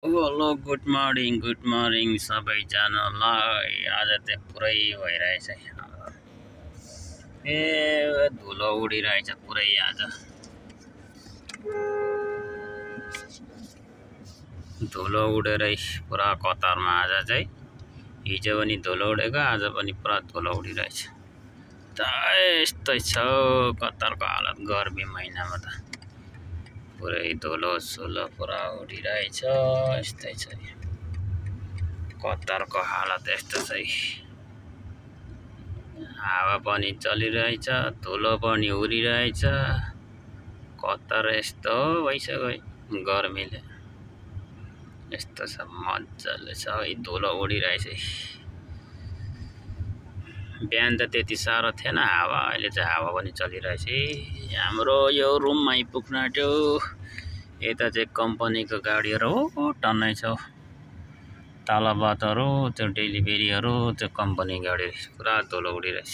Hello good morning सबैजनालाई। आज त पुरै भइरहेछ ए धुलो उडिरहेछ पुरै आज धुलो उडेरै पुरा कतारमा आज चाहिँ हिजो पनि धुलो उडेको आज पनि पुरा धुलो उडिरहेछ त यस्तै छ कतारको हालत गर्मी महिनामा त पुरै धुलो सुलो पुरा उडिरहेछ यस्तै छ कतारको हालत यस्तो छ हावा पनि चलिरहेछ धुलो पनि उडिरहेछ कतार यस्तो भइसक्यो गर्मीले यस्तो छ मजाले छ धुलो उडिरहेछ बिहान त त्यति साह्रो थिएन हावा अहिले चाहिँ हावा पनि चलिरहेछ हाम्रो यो रुममा आइपुग्न आँट्यो यता चाहिँ कम्पनीको गाडीहरू टन्नै छ तलबातहरू त्यो डेलिभरीहरू त्यो कम्पनी गाडी पुरा धुलो उडिरहेछ।